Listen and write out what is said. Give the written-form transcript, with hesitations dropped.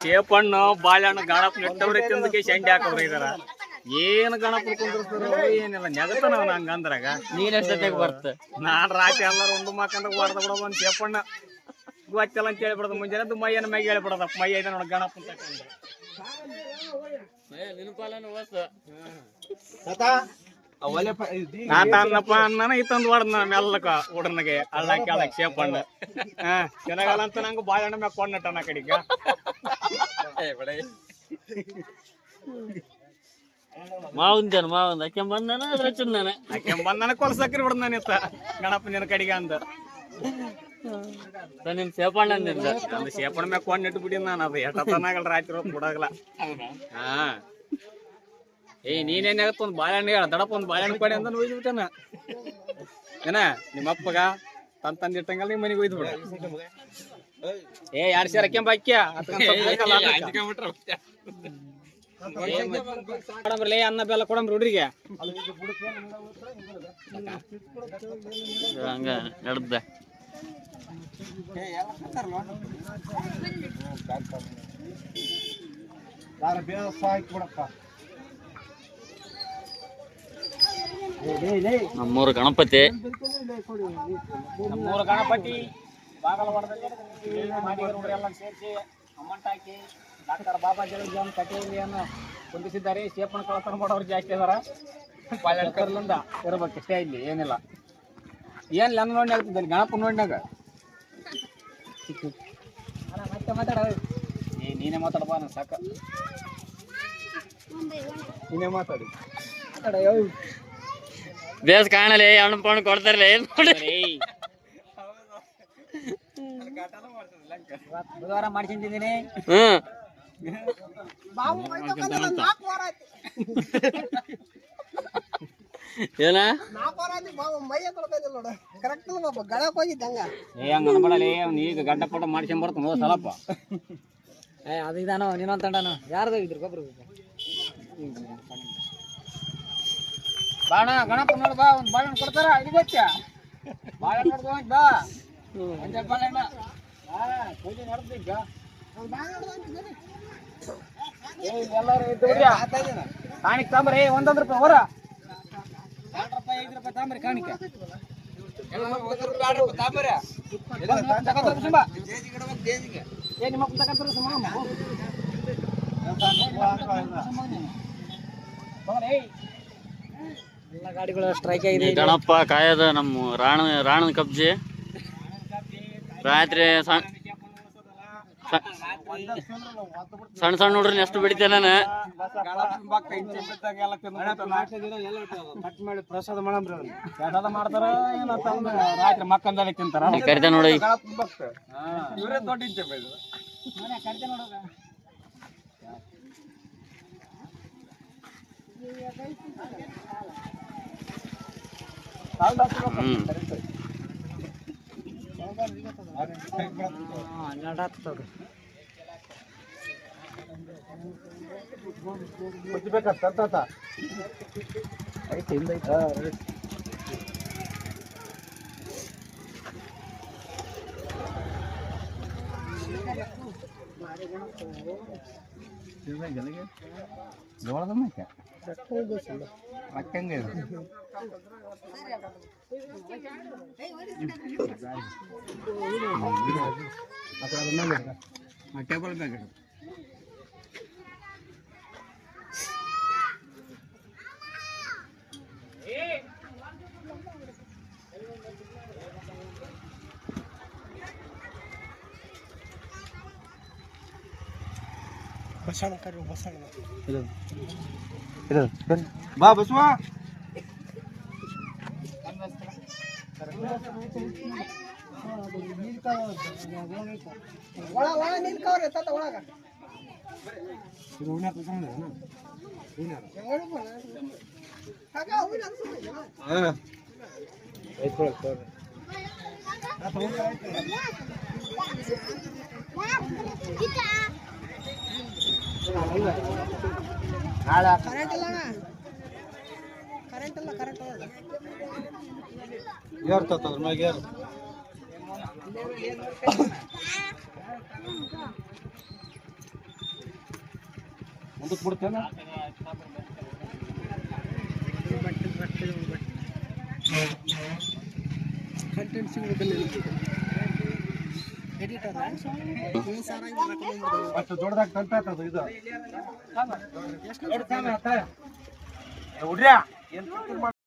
ಚೇಪಣ್ಣು ಬಾಳೆಹಣ್ಣು ಗಣಪ ನೆಟ್ಟವ್ರೆ ತಿಂದಕ್ಕೆ ಶಂಡಿ ಹಾಕೋರು ಇದಾರ. ಏನ್ ಗಣಪ ಕುಂದಿರ್ತಾರ ಏನಿಲ್ಲ ನೆಗತನ ಹಂಗಂದ್ರಾಗ ನೀನಷ್ಟೊತ್ತಿಗೆ ಬರ್ತ ನಾನ್ ರಾತ್ರಿ ಎಲ್ಲಾರು ಒಂದು ಮಕ್ಕಂದ ಹೊಡೆದ ಬಿಡೋದು ಒಂದ್ ಚೇಪಣ್ಣ ಗೊತ್ತಿಲ್ಲ ಅಂತ ಹೇಳ್ಬಿಡೋದು. ಮುಂಜಾನೆ ಮೈಯನ ಮೈಗೆ ಹೇಳ್ಬಿಡೋದಪ್ಪ ಮೈ ಐದ ನೋಡ ಗಣಪ ಅಂತ ಅನ್ನಪ್ಪ ಅನ್ನ ಇತ್ತಂದ್ ಹೊಡೆದ್ ಮೆಲ್ಲಕ ಹುಡ್ರನಿಗೆ ಹಳ್ಳ ಕೇಳಕ್ ಚೇಪಣ್ಣ ಚೆನ್ನಾಗಲ್ಲ ಅಂತ ನಂಗೆ ಬಾಳೆಹಣ್ಣ ಮ್ಯಾಗ ಕೊಂಡಟ್ಟನ ಕಡಿಗ ಮಾವಂದೇನು ಮಾವಂದ ಅಕ್ಕೆ ಬಂದಾನ ಅದ್ರ ಚಿನ್ನಾನ ಆಕೆ ಬಂದನ ಕೊಲ್ಸಕ್ರಿ ಬಿಡ್ದ ನಾನಿತ್ತ ಗಣಪನ ಕಡಿಗ ಅಂದ ನಿಮ್ ಸೇಪಣ್ಣ ಅಂದಿದ್ದ ಒಂದು ಸೇಪಣ್ಣ ಮ್ಯಾಗ ಕೊಂಡ್ ಬಿಡಿ ನಾನು ಅದು ಎಷ್ಟನಾಗಲ್ಲ ರಾತ್ರಿ ಹೊತ್ತು ಬಿಡಾಗಲ್ಲ. ಹಾ ನೀನೇನ್ ಆಗತ್ತ ಒಂದ್ ಬಾಳೆಹಣ್ಣು ಹೇಳ ದಡಪ್ಪ ಒಂದ್ ಬಾಳೆಹಣ್ಣು ಕೊಡಿ ಅಂತ ಒಯ್ದ್ಬಿಟ್ಟನ ಏನ ನಿಮ್ಮ ಅಪ್ಪಗ ತಂದಿಟ್ಟಂಗಲ್ಲ ನಿಮ್ಮ ಮನೆಗೆ ಒಯ್ದು ಬಿಡ. 2 ಸೇರ್ ಅಕ್ಕೆಂಬ ಅಕ್ಕ್ಯ ಕೊಡಂಬ್ರಲೇ ಅನ್ನ ಬೆಲ್ಲ ಕೊಡಂಬ್ರಿ ಹುಡ್ರಿಗೆ ಹಂಗ ನಡ್ದ ನಮ್ಮೂರು ಗಣಪತಿ ಬಾಗಲ ಹೊಡೆದಲ್ಲಿ ಎಲ್ಲ ಸೇರಿಸಿ ಅಮೌಂಟ್ ಹಾಕಿ ಡಾಕ್ಟರ್ ಬಾಬಾ ಜಲಜಾನ್ ಕಟೇರಿಯನ್ನು ಹೊಂದಿಸಿದ್ದಾರೆ. ಸೇಪಣ್ಣ ಕಳತನ ಮಾಡೋರು ಜಾಸ್ತಿ ಅದಾರ. ಪಾಳ್ಯಕರ್ಲಿಂದ ಇರ್ಬೇಕು ಇಷ್ಟೇ ಇಲ್ಲಿ ಏನಿಲ್ಲ. ಏನಿಲ್ಲ ನನ್ನ ನೋಡಿ ಆಗ್ತಿದ್ದಲ್ಲಿ ಗಣಪ ನೋಡಿನಾಗ ಮತ್ತೆ ಮಾತಾಡ ನೀನೇ ಮಾತಾಡಬಾ ನಾನು ಸಾಕ ನೀನೇ ಮಾತಾಡಿ ಬೇಸ್ ಕಾಣಲಿ ಹಣ್ಣು ಪಣ್ಣು ಕೊಡ್ತಾರಲ್ಲ ಏನ್ ನೋಡಿ ಬುಧವಾರ ಮಾಡ್ಸಿದ್ದೀನಿ. ಏನ ಹಂಗನ್ಬೇಡಲೇ ಅವ್ನು ಈಗ ಗಡ್ಡ ಪಟ್ಟ ಮಾಡ್ಸ್ಕೊಂಬರ್ತಾನ ಹೋದ ಸ್ವಲ್ಪ ಅದು ಇದಾನೋ ನೀನೊಂದು ತಂಡನೋ ಯಾರ್ದು ಇದ್ರು ಗೊಬ್ಬರ ಬಾಣ ಗಣಪ ನೋಡ್ ಬಾ ಒಂದ್ ಬಾಳೆಹಣ್ಣು ಕೊಡ್ತಾರ ಇದು ಗೊತ್ತ ಬಾಳೆಹಣ್ಣು ನೋಡ್ದು ಬಾ ಒಂದೇ ಬಾಳೆಹಣ್ಣ ಪೂಜೆ ನಡೆದೀಗ ಎಲ್ಲರೂ ಇದ್ದು ಕಾಣಿಕೆ ತಾಂಬ್ರಿ ₹1 ಹೊರ ₹2 ₹5 ತಾಂಬ್ರಿ ಕಾಣಿಕೆ ನಿಮ್ಮ ತಗೊಂಡ್ರೆ ಎಲ್ಲ ಗಾಡಿಗಳು ಸ್ಟ್ರೈಕ್ ಆಗಿದೆ. ಗಣಪ ಕಾಯದ ನಮ್ಮ ರಾಣನ ಕಬ್ಜಿ ರಾತ್ರಿ ಸಣ್ಣ ಸಣ್ಣ ನೋಡ್ರಿ ಎಷ್ಟು ಬಿಡಿತೆ ನಾನು ಪ್ರಸಾದ ಮಾಡ್ತಾರ ರಾತ್ರಿ ಮಕ್ಕಂದ ತಿಂತಾರ ಕರಿತ ನೋಡಿ ಟೇಬಲ್ ಬ್ಯಾಗ್ ಬಸಣ ಕರು ಬಸಣ ಬಾ ಬಸವ ಯಾರು ತತ್ತದ್ರ ಮ್ಯಾಗ ಯಾರು ಮುಂದಕ್ಕೆ ಬಿಡ್ತೇನೆ ಅಷ್ಟು ದೊಡ್ಡದಾಗಿ ತಂತ ಇದು ಹುಡ್ರ್ಯಾ